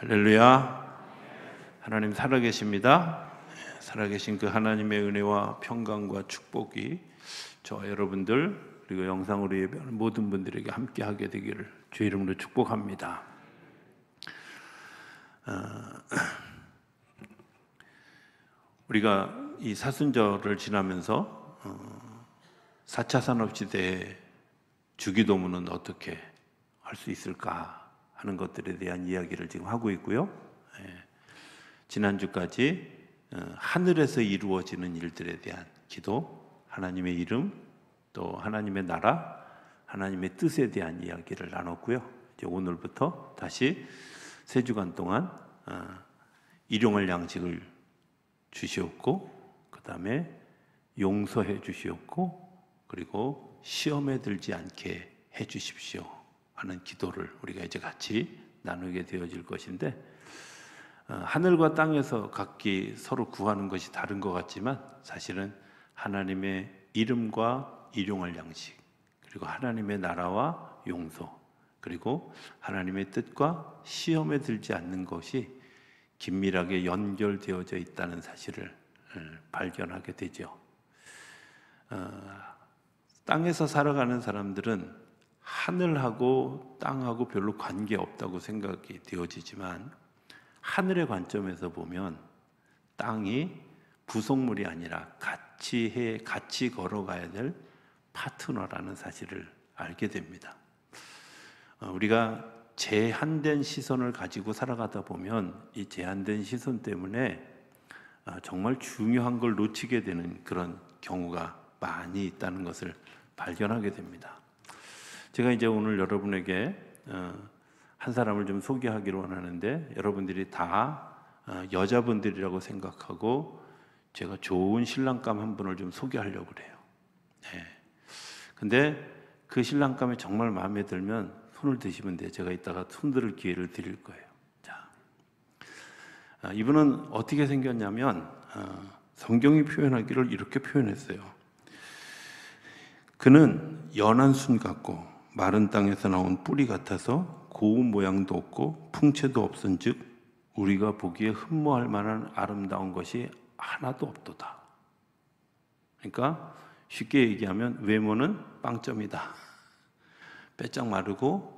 할렐루야. 하나님 살아계십니다. 살아계신 그 하나님의 은혜와 평강과 축복이 저와 여러분들 그리고 영상으로 예배하는 모든 분들에게 함께하게 되기를 주의 이름으로 축복합니다. 우리가 이 사순절을 지나면서 4차 산업시대의 주기도문은 어떻게 할 수 있을까 하는 것들에 대한 이야기를 지금 하고 있고요. 지난주까지 하늘에서 이루어지는 일들에 대한 기도, 하나님의 이름, 또 하나님의 나라, 하나님의 뜻에 대한 이야기를 나눴고요. 이제 오늘부터 다시 3주간 동안 일용할 양식을 주시옵고, 그 다음에 용서해 주시옵고, 그리고 시험에 들지 않게 해 주십시오 하는 기도를 우리가 이제 같이 나누게 되어질 것인데, 하늘과 땅에서 각기 서로 구하는 것이 다른 것 같지만 사실은 하나님의 이름과 일용할 양식, 그리고 하나님의 나라와 용서, 그리고 하나님의 뜻과 시험에 들지 않는 것이 긴밀하게 연결되어져 있다는 사실을 발견하게 되죠. 땅에서 살아가는 사람들은 하늘하고 땅하고 별로 관계없다고 생각이 되어지지만, 하늘의 관점에서 보면 땅이 부속물이 아니라 같이 걸어가야 될 파트너라는 사실을 알게 됩니다. 우리가 제한된 시선을 가지고 살아가다 보면 이 제한된 시선 때문에 정말 중요한 걸 놓치게 되는 그런 경우가 많이 있다는 것을 발견하게 됩니다. 제가 이제 오늘 여러분에게 한 사람을 좀 소개하기로 원하는데, 여러분들이 다 여자분들이라고 생각하고 제가 좋은 신랑감 한 분을 좀 소개하려고 그래요. 근데 그 신랑감이 정말 마음에 들면 손을 드시면 돼요. 제가 이따가 손들을 기회를 드릴 거예요. 자, 이분은 어떻게 생겼냐면 성경이 표현하기를 이렇게 표현했어요. 그는 연한 순 같고 마른 땅에서 나온 뿌리 같아서 고운 모양도 없고 풍채도 없은즉 우리가 보기에 흠모할 만한 아름다운 것이 하나도 없도다. 그러니까 쉽게 얘기하면 외모는 빵점이다. 빼짝 마르고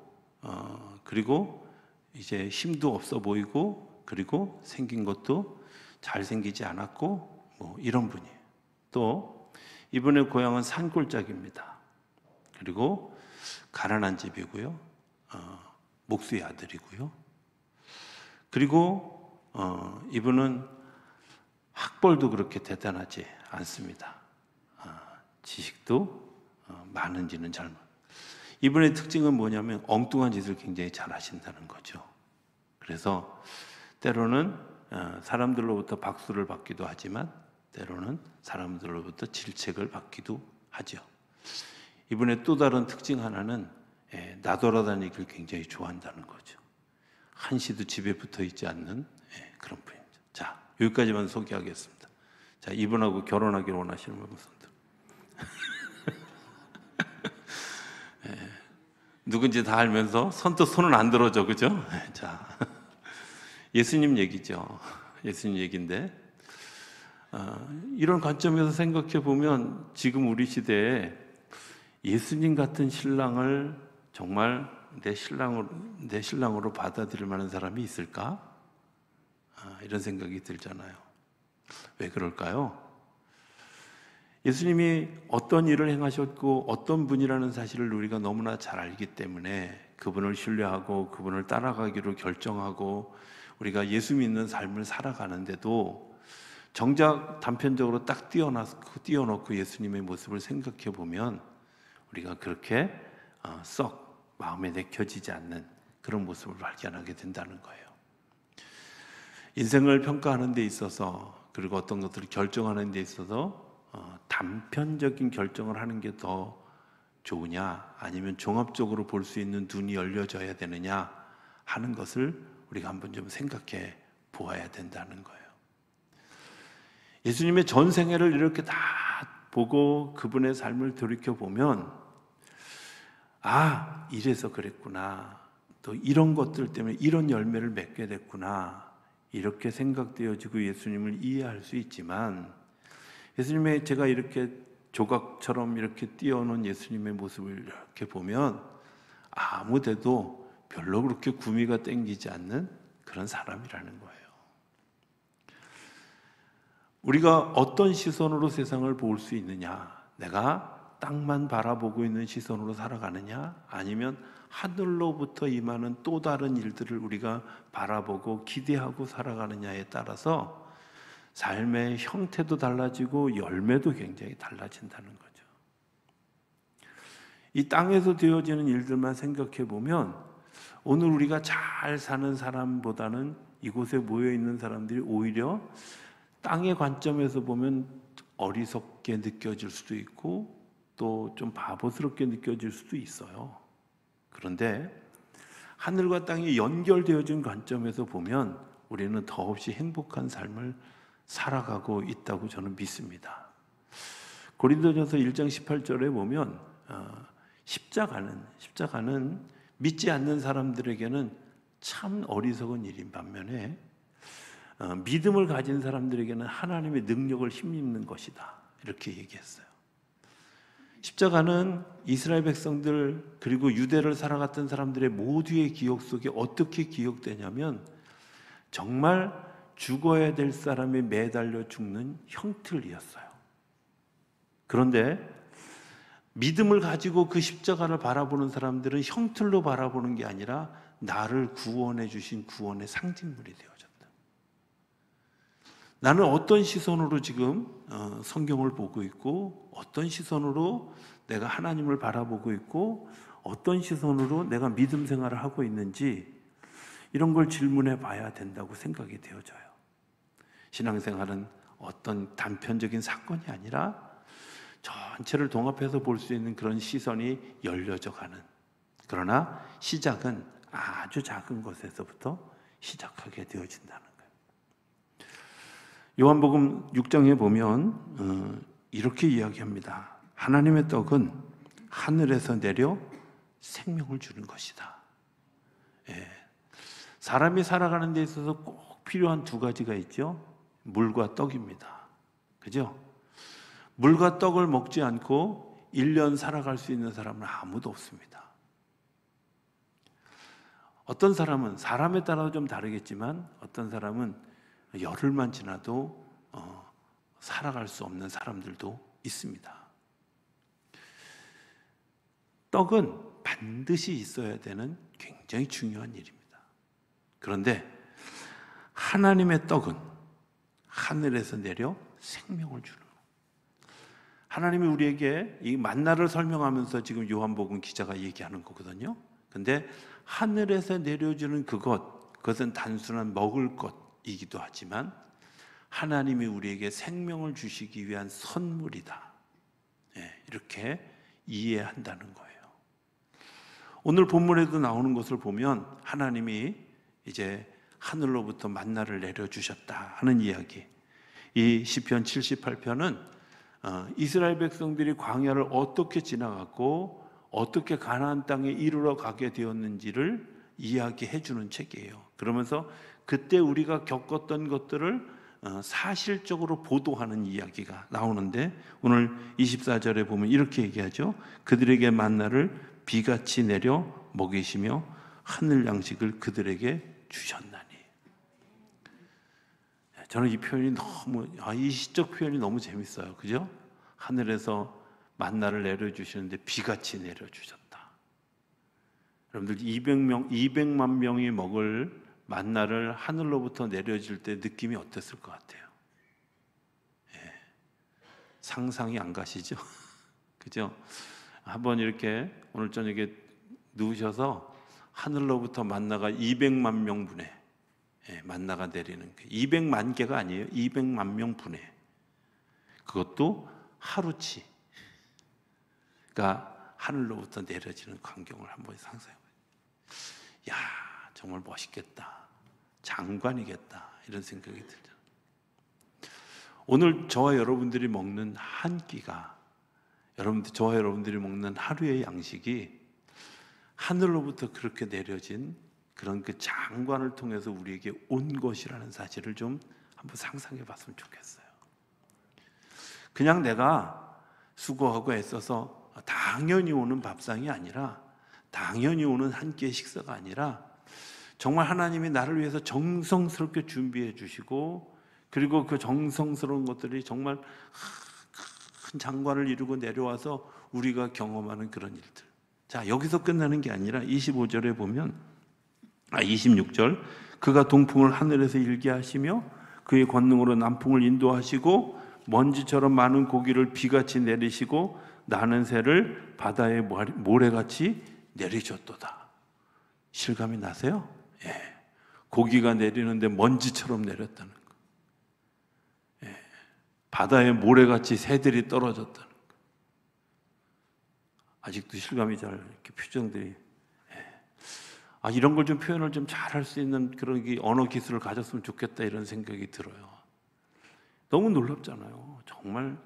그리고 이제 힘도 없어 보이고, 그리고 생긴 것도 잘생기지 않았고, 뭐 이런 분이에요. 또 이분의 고향은 산골짜기입니다. 그리고 가난한 집이고요. 목수의 아들이고요. 그리고 이분은 학벌도 그렇게 대단하지 않습니다. 지식도 많은지는 잘 모르겠어요. 이분의 특징은 뭐냐면 엉뚱한 짓을 굉장히 잘 하신다는 거죠. 그래서 때로는 사람들로부터 박수를 받기도 하지만 때로는 사람들로부터 질책을 받기도 하죠. 이분의 또 다른 특징 하나는 나돌아다니기를 굉장히 좋아한다는 거죠. 한시도 집에 붙어 있지 않는 그런 분입니다. 자, 여기까지만 소개하겠습니다. 자, 이분하고 결혼하기를 원하시는 분들 손들. 누군지 다 알면서 선뜻 손은 안 들어줘, 그죠? 자, 예수님 얘기죠. 예수님 얘기인데, 이런 관점에서 생각해 보면 지금 우리 시대에 예수님 같은 신랑을 정말 내 신랑으로 받아들일 만한 사람이 있을까? 이런 생각이 들잖아요. 왜 그럴까요? 예수님이 어떤 일을 행하셨고 어떤 분이라는 사실을 우리가 너무나 잘 알기 때문에 그분을 신뢰하고 그분을 따라가기로 결정하고 우리가 예수 믿는 삶을 살아가는데도 정작 단편적으로 딱 띄워놓고 예수님의 모습을 생각해 보면 우리가 그렇게 썩 마음에 내켜지지 않는 그런 모습을 발견하게 된다는 거예요. 인생을 평가하는 데 있어서, 그리고 어떤 것들을 결정하는 데 있어서 단편적인 결정을 하는 게 더 좋으냐, 아니면 종합적으로 볼 수 있는 눈이 열려져야 되느냐 하는 것을 우리가 한번 좀 생각해 보아야 된다는 거예요. 예수님의 전 생애를 이렇게 다 보고 그분의 삶을 돌이켜보면 이래서 그랬구나, 또 이런 것들 때문에 이런 열매를 맺게 됐구나, 이렇게 생각되어지고 예수님을 이해할 수 있지만, 예수님의 제가 이렇게 조각처럼 이렇게 띄워놓은 예수님의 모습을 이렇게 보면 아무데도 별로 그렇게 구미가 땡기지 않는 그런 사람이라는 거예요. 우리가 어떤 시선으로 세상을 볼 수 있느냐, 내가 땅만 바라보고 있는 시선으로 살아가느냐, 아니면 하늘로부터 임하는 또 다른 일들을 우리가 바라보고 기대하고 살아가느냐에 따라서 삶의 형태도 달라지고 열매도 굉장히 달라진다는 거죠. 이 땅에서 되어지는 일들만 생각해 보면 오늘 우리가 잘 사는 사람보다는 이곳에 모여 있는 사람들이 오히려 땅의 관점에서 보면 어리석게 느껴질 수도 있고 또 좀 바보스럽게 느껴질 수도 있어요. 그런데 하늘과 땅이 연결되어진 관점에서 보면 우리는 더없이 행복한 삶을 살아가고 있다고 저는 믿습니다. 고린도전서 1장 18절에 보면 십자가는 믿지 않는 사람들에게는 참 어리석은 일인 반면에 믿음을 가진 사람들에게는 하나님의 능력을 힘입는 것이다, 이렇게 얘기했어요. 십자가는 이스라엘 백성들 그리고 유대를 살아갔던 사람들의 모두의 기억 속에 어떻게 기억되냐면 정말 죽어야 될 사람이 매달려 죽는 형틀이었어요. 그런데 믿음을 가지고 그 십자가를 바라보는 사람들은 형틀로 바라보는 게 아니라 나를 구원해 주신 구원의 상징물이 되어졌다. 나는 어떤 시선으로 지금 성경을 보고 있고, 어떤 시선으로 내가 하나님을 바라보고 있고, 어떤 시선으로 내가 믿음 생활을 하고 있는지 이런 걸 질문해 봐야 된다고 생각이 되어져요. 신앙생활은 어떤 단편적인 사건이 아니라 전체를 동합해서 볼 수 있는 그런 시선이 열려져 가는, 그러나 시작은 아주 작은 것에서부터 시작하게 되어진다는 거예요. 요한복음 6장에 보면 이렇게 이야기합니다. 하나님의 떡은 하늘에서 내려 생명을 주는 것이다. 예. 사람이 살아가는 데 있어서 꼭 필요한 두 가지가 있죠. 물과 떡입니다. 그죠? 물과 떡을 먹지 않고 1년 살아갈 수 있는 사람은 아무도 없습니다. 어떤 사람은 사람에 따라 좀 다르겠지만 어떤 사람은 열흘만 지나도 살아갈 수 없는 사람들도 있습니다. 떡은 반드시 있어야 되는 굉장히 중요한 일입니다. 그런데 하나님의 떡은 하늘에서 내려 생명을 주는 거예요. 하나님이 우리에게 이 만나를 설명하면서 지금 요한복음 기자가 얘기하는 거거든요. 근데 하늘에서 내려주는 그것은 단순한 먹을 것이기도 하지만 하나님이 우리에게 생명을 주시기 위한 선물이다. 이렇게 이해한다는 거예요. 오늘 본문에도 나오는 것을 보면 하나님이 이제 하늘로부터 만나를 내려주셨다 하는 이야기. 이 시편 78편은 이스라엘 백성들이 광야를 어떻게 지나갔고 어떻게 가나안 땅에 이르러 가게 되었는지를 이야기해 주는 책이에요. 그러면서 그때 우리가 겪었던 것들을 사실적으로 보도하는 이야기가 나오는데 오늘 24절에 보면 이렇게 얘기하죠. 그들에게 만나를 비같이 내려 먹이시며 하늘 양식을 그들에게 주셨나니. 저는 이 표현이 너무, 이 시적 표현이 너무 재밌어요. 그죠? 하늘에서 만나를 내려주시는데 비같이 내려주셨다. 여러분들 200만 명이 먹을 만나를 하늘로부터 내려질 때 느낌이 어땠을 것 같아요? 상상이 안 가시죠? 그죠? 한번 이렇게 오늘 저녁에 누우셔서 하늘로부터 만나가 200만 명분에 만나가 내리는 200만 개가 아니에요. 200만 명분에 그것도 하루치 그러니까 하늘로부터 내려지는 광경을 한번 상상해 보세요. 야, 정말 멋있겠다. 장관이겠다. 이런 생각이 들죠. 오늘 저와 여러분들이 먹는 한 끼가 저와 여러분들이 먹는 하루의 양식이 하늘로부터 그렇게 내려진 그런 그 장관을 통해서 우리에게 온 것이라는 사실을 좀 한번 상상해 봤으면 좋겠어요. 그냥 내가 수고하고 애써서 당연히 오는 밥상이 아니라, 당연히 오는 한 끼의 식사가 아니라, 정말 하나님이 나를 위해서 정성스럽게 준비해 주시고, 그리고 그 정성스러운 것들이 정말 큰 장관을 이루고 내려와서 우리가 경험하는 그런 일들. 자, 여기서 끝나는 게 아니라 25절에 보면 26절, 그가 동풍을 하늘에서 일게 하시며 그의 권능으로 남풍을 인도하시고 먼지처럼 많은 고기를 비같이 내리시고 나는 새를 바다의 모래같이 내리셨도다. 실감이 나세요? 예. 고기가 내리는데 먼지처럼 내렸다는 거. 예. 바다의 모래같이 새들이 떨어졌다는 거. 아직도 실감이 잘, 이렇게 표정들이. 예. 이런 걸 좀 표현을 좀 잘할 수 있는 그런 언어 기술을 가졌으면 좋겠다, 이런 생각이 들어요. 너무 놀랍잖아요. 정말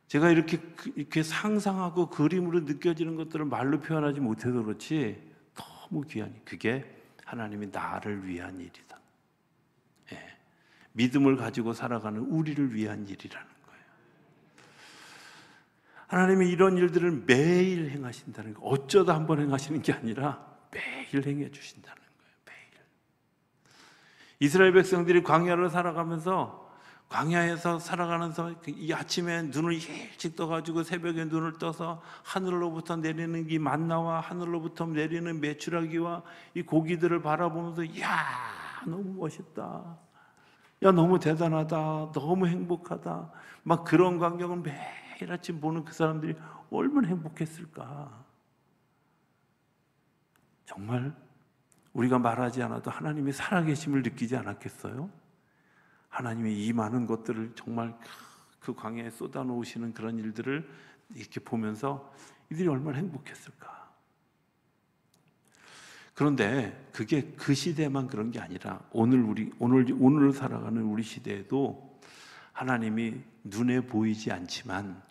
제가 이렇게 상상하고 그림으로 느껴지는 것들을 말로 표현하지 못해서 그렇지 너무 귀하니, 그게 하나님이 나를 위한 일이다. 예. 믿음을 가지고 살아가는 우리를 위한 일이라는 거예요. 하나님이 이런 일들을 매일 행하신다는 거, 어쩌다 한번 행하시는 게 아니라 매일 행해 주신다는 거예요. 매일. 이스라엘 백성들이 광야를 살아가면서, 광야에서 살아가면서 이 아침에 눈을 일찍 떠가지고 새벽에 눈을 떠서 하늘로부터 내리는 이 만나와 하늘로부터 내리는 메추라기와 이 고기들을 바라보면서, 이야, 너무 멋있다, 야, 너무 대단하다, 너무 행복하다, 막 그런 광경을 매일 아침 보는 그 사람들이 얼마나 행복했을까. 정말 우리가 말하지 않아도 하나님이 살아계심을 느끼지 않았겠어요? 하나님이 이 많은 것들을 정말 그 광야에 쏟아놓으시는 그런 일들을 이렇게 보면서 이들이 얼마나 행복했을까. 그런데 그게 그 시대만 그런 게 아니라 오늘 살아가는 우리 시대에도 하나님이 눈에 보이지 않지만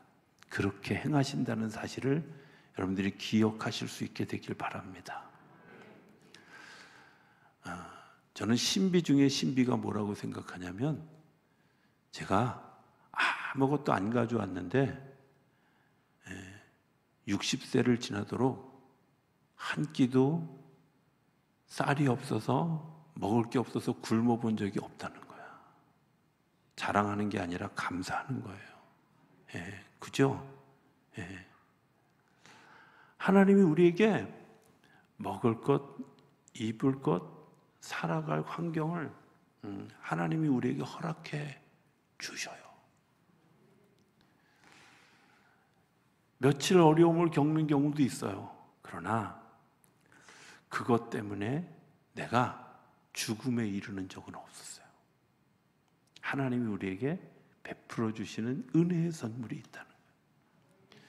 그렇게 행하신다는 사실을 여러분들이 기억하실 수 있게 되길 바랍니다. 저는 신비 중에 신비가 뭐라고 생각하냐면, 제가 아무것도 안 가져왔는데 60세를 지나도록 한 끼도 쌀이 없어서, 먹을 게 없어서 굶어 본 적이 없다는 거야. 자랑하는 게 아니라 감사하는 거예요. 예, 그죠? 예. 하나님이 우리에게 먹을 것, 입을 것, 살아갈 환경을 하나님이 우리에게 허락해 주셔요. 며칠 어려움을 겪는 경우도 있어요. 그러나 그것 때문에 내가 죽음에 이르는 적은 없었어요. 하나님이 우리에게 베풀어 주시는 은혜의 선물이 있다는 거예요.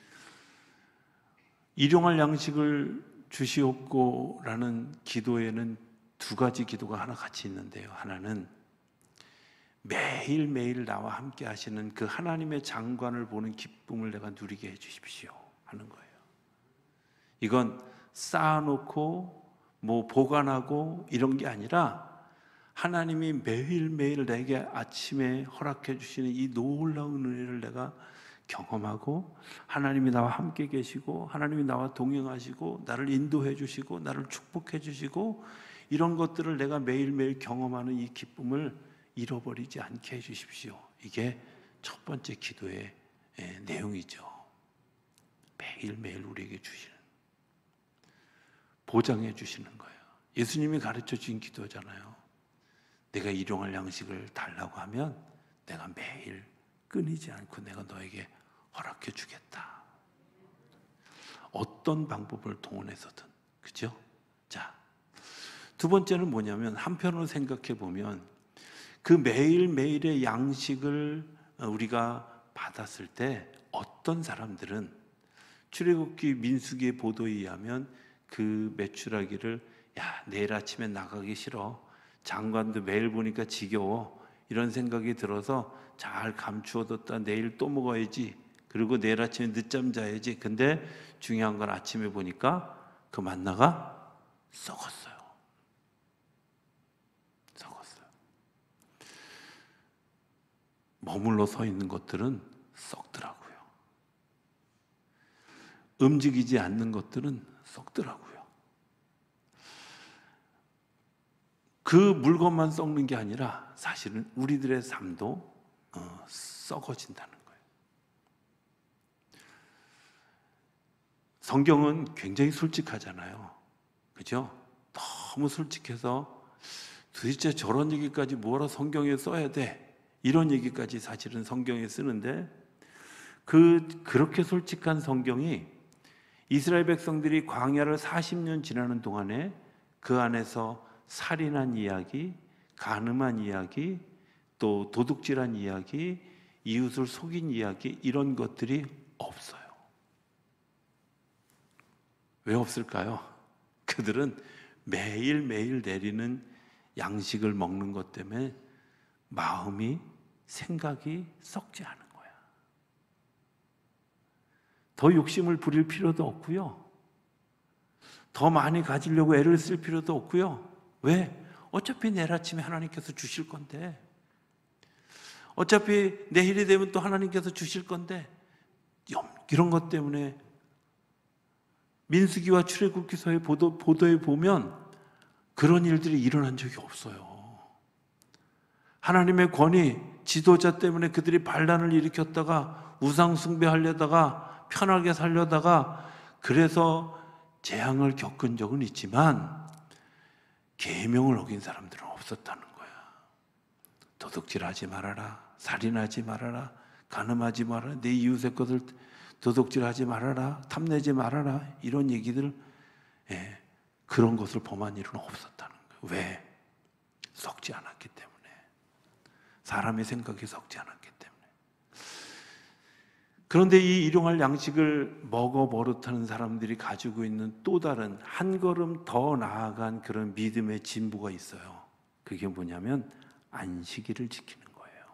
일용할 양식을 주시옵고라는 기도에는 두 가지 기도가 하나 같이 있는데요. 하나는 매일매일 나와 함께 하시는 그 하나님의 장관을 보는 기쁨을 내가 누리게 해 주십시오 하는 거예요. 이건 쌓아놓고 뭐 보관하고 이런 게 아니라, 하나님이 매일매일 내게 아침에 허락해 주시는 이 놀라운 은혜를 내가 경험하고, 하나님이 나와 함께 계시고, 하나님이 나와 동행하시고, 나를 인도해 주시고, 나를 축복해 주시고, 이런 것들을 내가 매일매일 경험하는 이 기쁨을 잃어버리지 않게 해주십시오. 이게 첫 번째 기도의 내용이죠. 매일매일 우리에게 주시는, 보장해 주시는 거예요. 예수님이 가르쳐 주신 기도잖아요. 내가 일용할 양식을 달라고 하면 내가 매일 끊이지 않고 내가 너에게 허락해 주겠다. 어떤 방법을 동원해서든. 그죠? 자, 두 번째는 뭐냐면, 한편으로 생각해 보면 그 매일매일의 양식을 우리가 받았을 때 어떤 사람들은, 출애굽기 민수기의 보도에 의하면 그 메추라기를, 야, 내일 아침에 나가기 싫어, 장관도 매일 보니까 지겨워, 이런 생각이 들어서 잘 감추어뒀다 내일 또 먹어야지, 그리고 내일 아침에 늦잠 자야지. 근데 중요한 건 아침에 보니까 그 만나가 썩었어요. 썩었어요. 머물러 서 있는 것들은 썩더라고요. 움직이지 않는 것들은 썩더라고요. 그 물건만 썩는 게 아니라 사실은 우리들의 삶도 썩어진다는 거예요. 성경은 굉장히 솔직하잖아요. 그죠? 너무 솔직해서 도대체 저런 얘기까지 뭐라 성경에 써야 돼? 이런 얘기까지 사실은 성경에 쓰는데 그렇게 솔직한 성경이 이스라엘 백성들이 광야를 40년 지나는 동안에 그 안에서 살인한 이야기, 간음한 이야기, 또 도둑질한 이야기, 이웃을 속인 이야기 이런 것들이 없어요. 왜 없을까요? 그들은 매일매일 내리는 양식을 먹는 것 때문에 마음이, 생각이 썩지 않은 거야. 더 욕심을 부릴 필요도 없고요. 더 많이 가지려고 애를 쓸 필요도 없고요. 왜? 어차피 내일 아침에 하나님께서 주실 건데, 어차피 내일이 되면 또 하나님께서 주실 건데, 이런 것 때문에 민수기와 출애굽기서의 보도에 보면 그런 일들이 일어난 적이 없어요. 하나님의 권위, 지도자 때문에 그들이 반란을 일으켰다가 우상 숭배하려다가 편하게 살려다가 그래서 재앙을 겪은 적은 있지만 계명을 어긴 사람들은 없었다는 거야. 도둑질하지 말아라, 살인하지 말아라, 간음하지 말아라, 내 이웃의 것을 도둑질하지 말아라, 탐내지 말아라 이런 얘기들, 그런 것을 범한 일은 없었다는 거예요. 왜? 썩지 않았기 때문에. 사람의 생각이 썩지 않았기 때문에. 그런데 이 일용할 양식을 먹어 버릇하는 사람들이 가지고 있는 또 다른 한 걸음 더 나아간 그런 믿음의 진보가 있어요. 그게 뭐냐면 안식일을 지키는 거예요.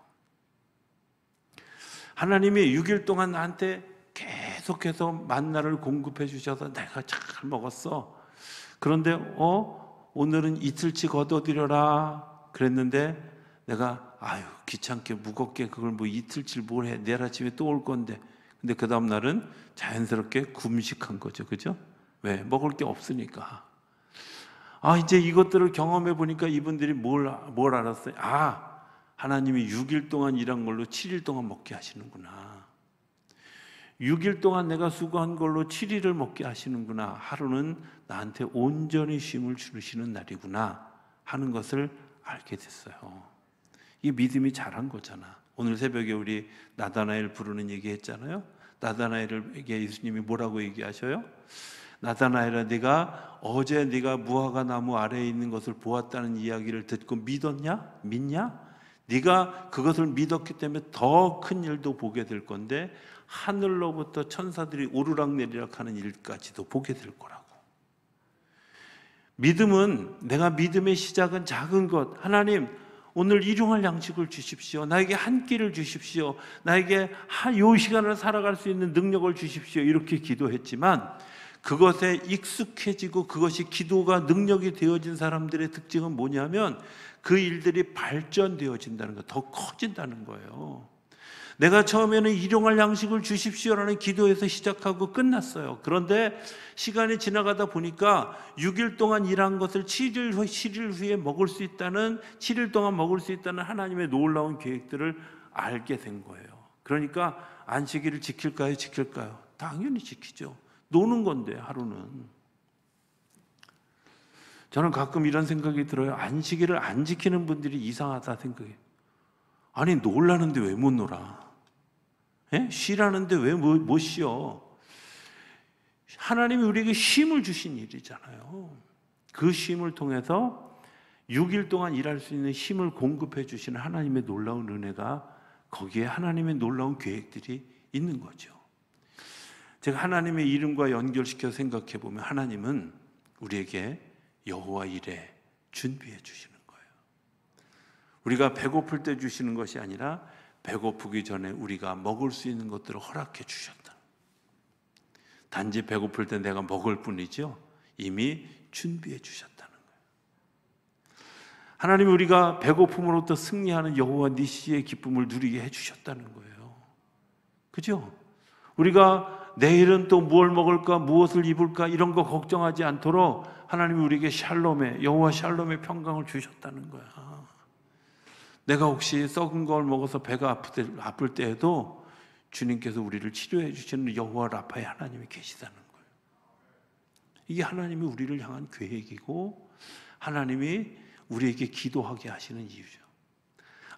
하나님이 6일 동안 나한테 계속해서 만나를 공급해 주셔서 내가 잘 먹었어. 그런데 오늘은 이틀치 거둬들여라 그랬는데 내가 귀찮게 무겁게 그걸 뭐 이틀치 뭘 해, 내일 아침에 또 올 건데. 근데 그 다음 날은 자연스럽게 금식한 거죠. 그죠? 왜? 먹을 게 없으니까. 이제 이것들을 경험해 보니까 이분들이 뭘 알았어요? 하나님이 6일 동안 일한 걸로 7일 동안 먹게 하시는구나. 6일 동안 내가 수고한 걸로 7일을 먹게 하시는구나. 하루는 나한테 온전히 쉼을 주시는 날이구나 하는 것을 알게 됐어요. 이게 믿음이 자란 거잖아. 오늘 새벽에 우리 나다나엘 부르는 얘기 했잖아요. 나다나엘에게 예수님이 뭐라고 얘기하셔요? 나다나엘아, 네가 어제 네가 무화과 나무 아래에 있는 것을 보았다는 이야기를 듣고 믿었냐? 믿냐? 네가 그것을 믿었기 때문에 더 큰 일도 보게 될 건데 하늘로부터 천사들이 오르락내리락 하는 일까지도 보게 될 거라고. 믿음은, 내가 믿음의 시작은 작은 것. 하나님, 오늘 일용할 양식을 주십시오. 나에게 한 끼를 주십시오. 나에게 요 시간을 살아갈 수 있는 능력을 주십시오. 이렇게 기도했지만 그것에 익숙해지고 그것이 기도가 능력이 되어진 사람들의 특징은 뭐냐면 그 일들이 발전되어진다는 거, 더 커진다는 거예요. 내가 처음에는 일용할 양식을 주십시오라는 기도에서 시작하고 끝났어요. 그런데 시간이 지나가다 보니까 6일 동안 일한 것을 7일 후에 먹을 수 있다는, 7일 동안 먹을 수 있다는 하나님의 놀라운 계획들을 알게 된 거예요. 그러니까 안식일을 지킬까요? 지킬까요? 당연히 지키죠. 노는 건데 하루는. 저는 가끔 이런 생각이 들어요. 안식일을 안 지키는 분들이 이상하다 생각해요. 아니 놀라는데 왜 못 놀아? 쉬라는데 왜 못 쉬어? 하나님이 우리에게 쉼을 주신 일이잖아요. 그 쉼을 통해서 6일 동안 일할 수 있는 힘을 공급해 주시는 하나님의 놀라운 은혜가, 거기에 하나님의 놀라운 계획들이 있는 거죠. 제가 하나님의 이름과 연결시켜 생각해 보면 하나님은 우리에게 여호와 이레 준비해 주시는 거예요. 우리가 배고플 때 주시는 것이 아니라 배고프기 전에 우리가 먹을 수 있는 것들을 허락해 주셨다. 단지 배고플 때 내가 먹을 뿐이죠. 이미 준비해 주셨다는 거예요. 하나님, 우리가 배고픔으로부터 승리하는 여호와 니시의 기쁨을 누리게 해주셨다는 거예요. 그죠? 우리가 내일은 또 무엇을 먹을까, 무엇을 입을까 이런 거 걱정하지 않도록 하나님이 우리에게 샬롬의, 여호와 샬롬의 평강을 주셨다는 거야. 내가 혹시 썩은 걸 먹어서 배가 아플 때에도 주님께서 우리를 치료해 주시는 여호와 라파의 하나님이 계시다는 거예요. 이게 하나님이 우리를 향한 계획이고 하나님이 우리에게 기도하게 하시는 이유죠.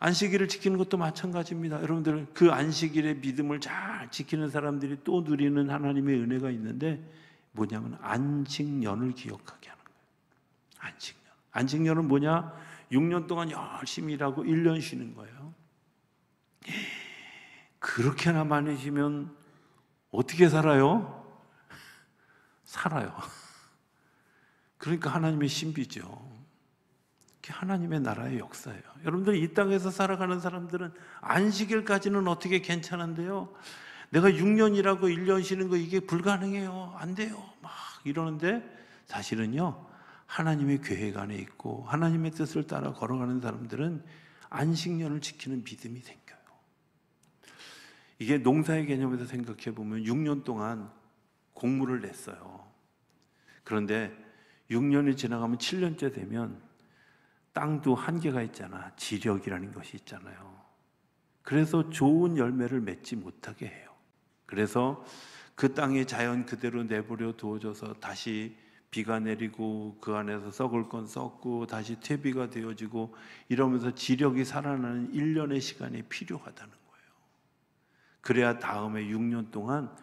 안식일을 지키는 것도 마찬가지입니다. 여러분들, 그 안식일의 믿음을 잘 지키는 사람들이 또 누리는 하나님의 은혜가 있는데 뭐냐면 안식년을 기억하게 하는 거예요. 안식년. 안식년은 뭐냐? 6년 동안 열심히 일하고 1년 쉬는 거예요. 그렇게나 많이 쉬면 어떻게 살아요? 살아요. 그러니까 하나님의 신비죠. 하나님의 나라의 역사예요. 여러분들, 이 땅에서 살아가는 사람들은 안식일까지는 어떻게 괜찮은데요, 내가 6년 일하고 1년 쉬는 거 이게 불가능해요, 안 돼요 막 이러는데, 사실은요 하나님의 계획 안에 있고 하나님의 뜻을 따라 걸어가는 사람들은 안식년을 지키는 믿음이 생겨요. 이게 농사의 개념에서 생각해 보면 6년 동안 곡물을 냈어요. 그런데 6년이 지나가면 7년째 되면 땅도 한계가 있잖아. 지력이라는 것이 있잖아요. 그래서 좋은 열매를 맺지 못하게 해요. 그래서 그 땅의 자연 그대로 내버려 두어져서 다시 비가 내리고 그 안에서 썩을 건 썩고 다시 퇴비가 되어지고 이러면서 지력이 살아나는 1년의 시간이 필요하다는 거예요. 그래야 다음에 6년 동안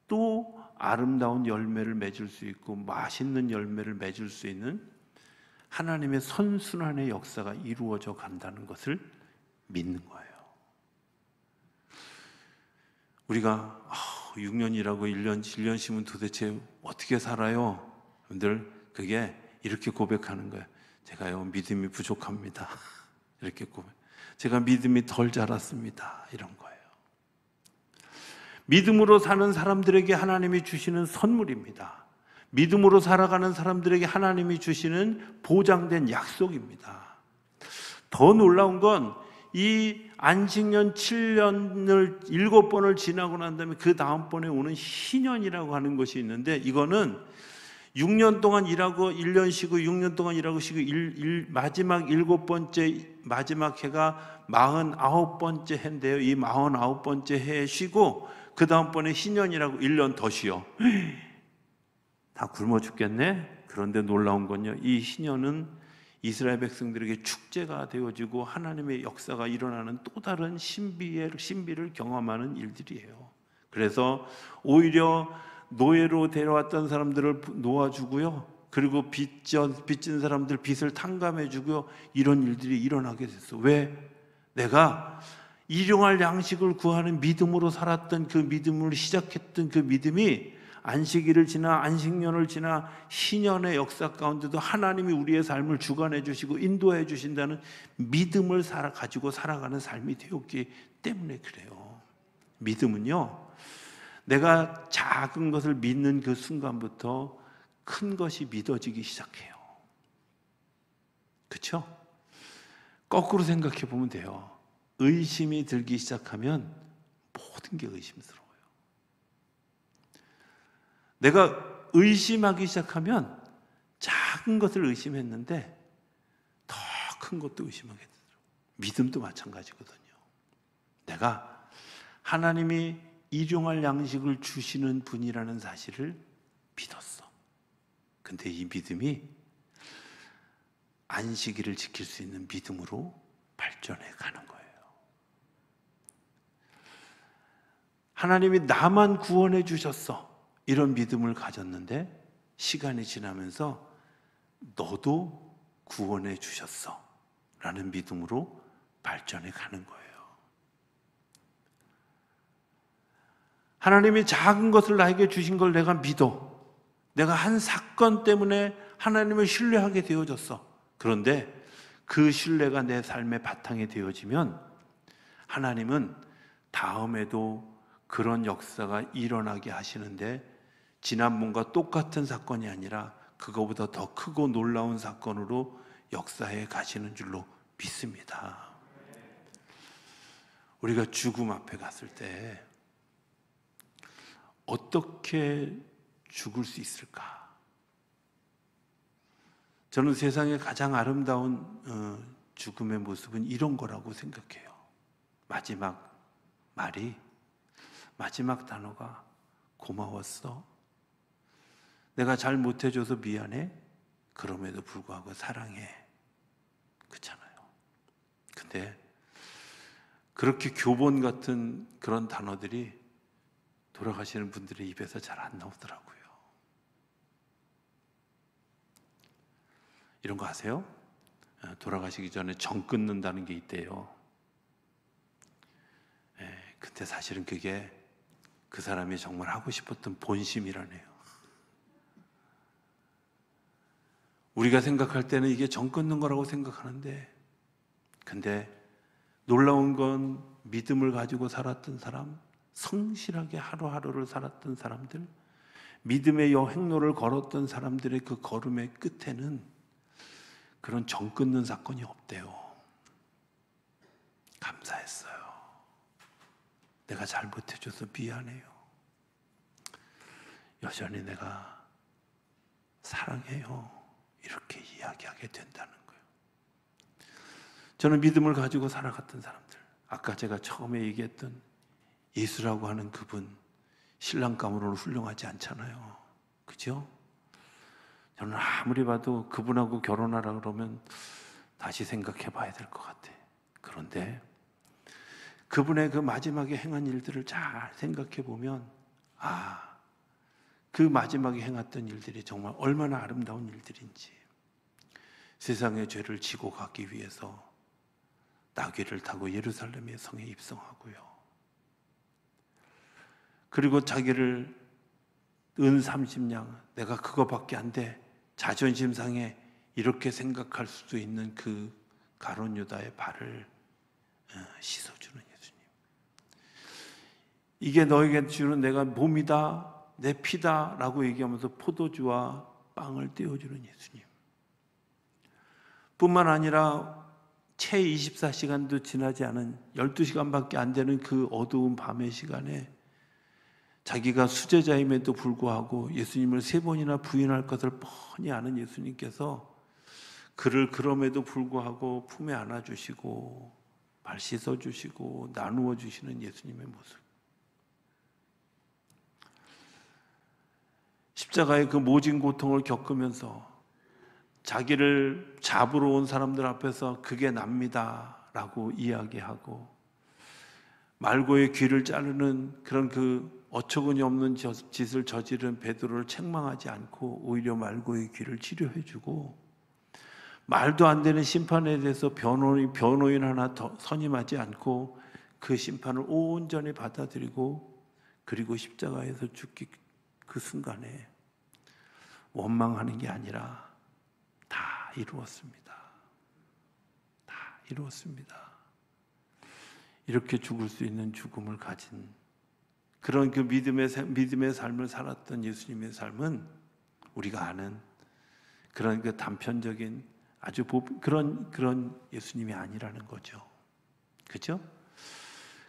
또 아름다운 열매를 맺을 수 있고 맛있는 열매를 맺을 수 있는 하나님의 선순환의 역사가 이루어져 간다는 것을 믿는 거예요. 우리가 6년 일하고 1년 쉬면 도대체 어떻게 살아요? 여러분들, 그게 이렇게 고백하는 거예요. 제가요 믿음이 부족합니다. 이렇게 고백. 제가 믿음이 덜 자랐습니다. 이런 거예요. 믿음으로 사는 사람들에게 하나님이 주시는 선물입니다. 믿음으로 살아가는 사람들에게 하나님이 주시는 보장된 약속입니다. 더 놀라운 건 이 안식년 7년을 7번을 지나고 난 다음에 그 다음번에 오는 희년이라고 하는 것이 있는데, 이거는 6년 동안 일하고 1년 쉬고 6년 동안 일하고 쉬고 마지막 7번째 마지막 해가 49번째 해인데요. 이 49번째 해에 쉬고 그 다음번에 희년이라고 1년 더 쉬어. 다 굶어 죽겠네. 그런데 놀라운 건요, 이 희년은 이스라엘 백성들에게 축제가 되어지고 하나님의 역사가 일어나는 또 다른 신비를 경험하는 일들이에요. 그래서 오히려 노예로 데려왔던 사람들을 놓아주고요, 그리고 빚진 사람들 빚을 탕감해주고요, 이런 일들이 일어나게 됐어. 왜? 내가 일용할 양식을 구하는 믿음으로 살았던 그 믿음을 시작했던 그 믿음이 안식일을 지나 안식년을 지나 희년의 역사 가운데도 하나님이 우리의 삶을 주관해 주시고 인도해 주신다는 믿음을 가지고 살아가는 삶이 되었기 때문에 그래요. 믿음은요, 내가 작은 것을 믿는 그 순간부터 큰 것이 믿어지기 시작해요. 그렇죠? 거꾸로 생각해 보면 돼요. 의심이 들기 시작하면 모든 게 의심스러워요. 내가 의심하기 시작하면 작은 것을 의심했는데 더 큰 것도 의심하게 되더라고요. 믿음도 마찬가지거든요. 내가 하나님이 일용할 양식을 주시는 분이라는 사실을 믿었어. 근데 이 믿음이 안식일을 지킬 수 있는 믿음으로 발전해 가는 거예요. 하나님이 나만 구원해 주셨어, 이런 믿음을 가졌는데 시간이 지나면서 너도 구원해 주셨어 라는 믿음으로 발전해 가는 거예요. 하나님이 작은 것을 나에게 주신 걸 내가 믿어. 내가 한 사건 때문에 하나님을 신뢰하게 되어졌어. 그런데 그 신뢰가 내 삶의 바탕이 되어지면 하나님은 다음에도 그런 역사가 일어나게 하시는데 지난번과 똑같은 사건이 아니라 그거보다 더 크고 놀라운 사건으로 역사에 가시는 줄로 믿습니다. 우리가 죽음 앞에 갔을 때 어떻게 죽을 수 있을까? 저는 세상의 가장 아름다운 죽음의 모습은 이런 거라고 생각해요. 마지막 말이, 마지막 단어가 고마웠어. 내가 잘 못해줘서 미안해. 그럼에도 불구하고 사랑해. 그렇잖아요. 근데 그렇게 교본 같은 그런 단어들이 돌아가시는 분들의 입에서 잘 안 나오더라고요. 이런 거 아세요? 돌아가시기 전에 정 끊는다는 게 있대요. 근데 사실은 그게 그 사람이 정말 하고 싶었던 본심이라네요. 우리가 생각할 때는 이게 정 끊는 거라고 생각하는데, 근데 놀라운 건 믿음을 가지고 살았던 사람, 성실하게 하루하루를 살았던 사람들, 믿음의 여행로를 걸었던 사람들의 그 걸음의 끝에는 그런 정 끊는 사건이 없대요. 감사했어요. 내가 잘못해줘서 미안해요. 여전히 내가 사랑해요. 이렇게 이야기하게 된다는 거예요. 저는 믿음을 가지고 살아갔던 사람들, 아까 제가 처음에 얘기했던 예수라고 하는 그분, 신랑감으로는 훌륭하지 않잖아요. 그죠? 저는 아무리 봐도 그분하고 결혼하라 그러면 다시 생각해 봐야 될 것 같아. 그런데 그분의 그 마지막에 행한 일들을 잘 생각해 보면, 그 마지막에 행했던 일들이 정말 얼마나 아름다운 일들인지. 세상의 죄를 지고 가기 위해서 나귀를 타고 예루살렘의 성에 입성하고요. 그리고 자기를 은 30냥, 내가 그거밖에 안 돼. 자존심 상해. 이렇게 생각할 수도 있는 그 가룟 유다의 발을 씻어주는 예수님. 이게 너에게 주는 내가 몸이다, 내 피다 라고 얘기하면서 포도주와 빵을 떼어주는 예수님. 뿐만 아니라 채 24시간도 지나지 않은 12시간밖에 안 되는 그 어두운 밤의 시간에 자기가 수제자임에도 불구하고 예수님을 3번이나 부인할 것을 뻔히 아는 예수님께서 그를 그럼에도 불구하고 품에 안아주시고 발 씻어주시고 나누어 주시는 예수님의 모습. 십자가의 그 모진 고통을 겪으면서 자기를 잡으러 온 사람들 앞에서 그게 납니다 라고 이야기하고, 말고의 귀를 자르는 그런 그 어처구니 없는 짓을 저지른 베드로를 책망하지 않고 오히려 말고의 귀를 치료해주고, 말도 안 되는 심판에 대해서 변호인 하나 더 선임하지 않고 그 심판을 온전히 받아들이고, 그리고 십자가에서 죽기 그 순간에 원망하는 게 아니라 다 이루었습니다. 다 이루었습니다. 이렇게 죽을 수 있는 죽음을 가진 그런 그 믿음의 삶을 살았던 예수님의 삶은 우리가 아는 그런 그 단편적인 아주 그런 예수님이 아니라는 거죠. 그죠?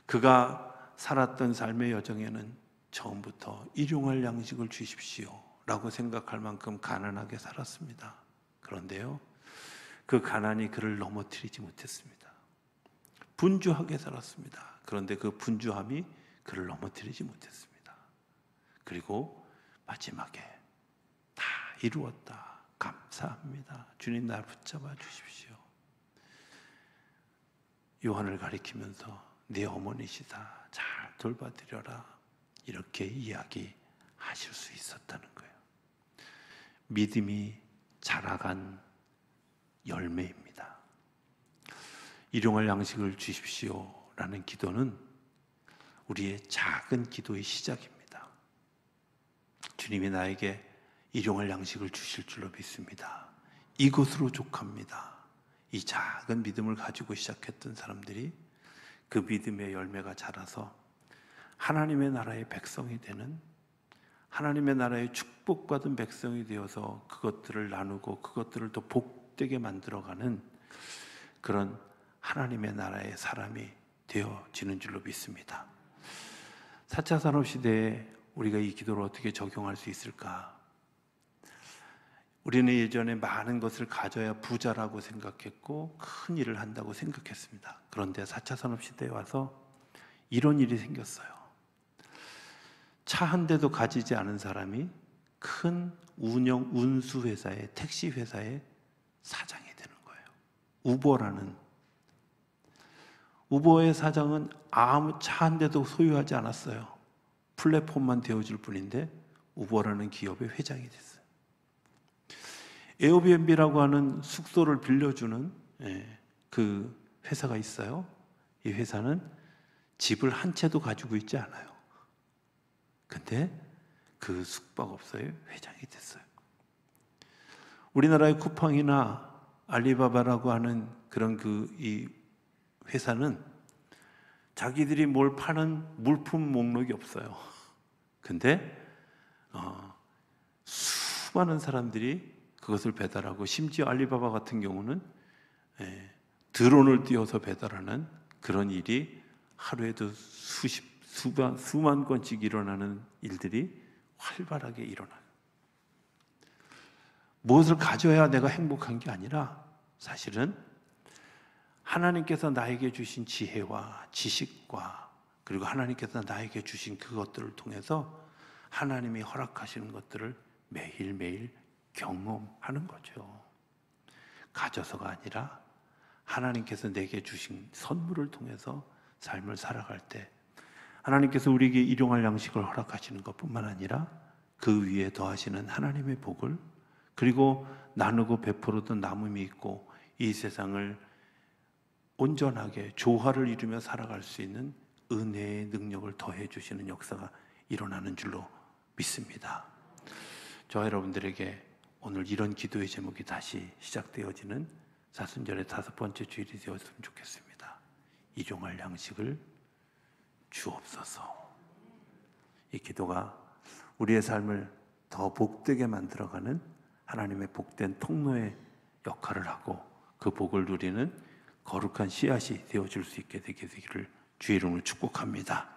그가 살았던 삶의 여정에는 처음부터 일용할 양식을 주십시오 라고 생각할 만큼 가난하게 살았습니다. 그런데요, 그 가난이 그를 넘어뜨리지 못했습니다. 분주하게 살았습니다. 그런데 그 분주함이 그를 넘어뜨리지 못했습니다. 그리고 마지막에 다 이루었다. 감사합니다. 주님 날 붙잡아 주십시오. 요한을 가리키면서 네 어머니시다. 잘 돌봐드려라. 이렇게 이야기하실 수 있었다는 거예요. 믿음이 자라간 열매입니다. 일용할 양식을 주십시오 라는 기도는 우리의 작은 기도의 시작입니다. 주님이 나에게 일용할 양식을 주실 줄로 믿습니다. 이것으로 족합니다. 이 작은 믿음을 가지고 시작했던 사람들이 그 믿음의 열매가 자라서 하나님의 나라의 백성이 되는, 하나님의 나라의 축복받은 백성이 되어서 그것들을 나누고 그것들을 더 복되게 만들어가는 그런 하나님의 나라의 사람이 되어지는 줄로 믿습니다. 4차 산업시대에 우리가 이 기도를 어떻게 적용할 수 있을까? 우리는 예전에 많은 것을 가져야 부자라고 생각했고 큰 일을 한다고 생각했습니다. 그런데 4차 산업시대에 와서 이런 일이 생겼어요. 차 한 대도 가지지 않은 사람이 큰 운수회사의 택시회사의 사장이 되는 거예요. 우버의 사장은 아무 차 한 대도 소유하지 않았어요. 플랫폼만 되어줄 뿐인데 우버라는 기업의 회장이 됐어요. 에어비앤비라고 하는 숙소를 빌려주는 그 회사가 있어요. 이 회사는 집을 한 채도 가지고 있지 않아요. 근데 그 숙박업소의 회장이 됐어요. 우리나라의 쿠팡이나 알리바바라고 하는 그런 이 회사는 자기들이 뭘 파는 물품 목록이 없어요. 근데 수많은 사람들이 그것을 배달하고, 심지어 알리바바 같은 경우는 드론을 띄워서 배달하는 그런 일이 하루에도 수만 건씩 일어나는 일들이 활발하게 일어나요. 무엇을 가져야 내가 행복한 게 아니라 사실은 하나님께서 나에게 주신 지혜와 지식과 그리고 하나님께서 나에게 주신 그것들을 통해서 하나님이 허락하시는 것들을 매일매일 경험하는 거죠. 가져서가 아니라 하나님께서 내게 주신 선물을 통해서 삶을 살아갈 때 하나님께서 우리에게 일용할 양식을 허락하시는 것뿐만 아니라 그 위에 더하시는 하나님의 복을, 그리고 나누고 베풀어도 남음이 있고 이 세상을 온전하게 조화를 이루며 살아갈 수 있는 은혜의 능력을 더해 주시는 역사가 일어나는 줄로 믿습니다. 저와 여러분들에게 오늘 이런 기도의 제목이 다시 시작되어지는 사순절의 5번째 주일이 되었으면 좋겠습니다. 일용할 양식을 주옵소서. 이 기도가 우리의 삶을 더 복되게 만들어가는 하나님의 복된 통로의 역할을 하고 그 복을 누리는 거룩한 씨앗이 되어줄 수 있게 되기를 주의 이름으로 축복합니다.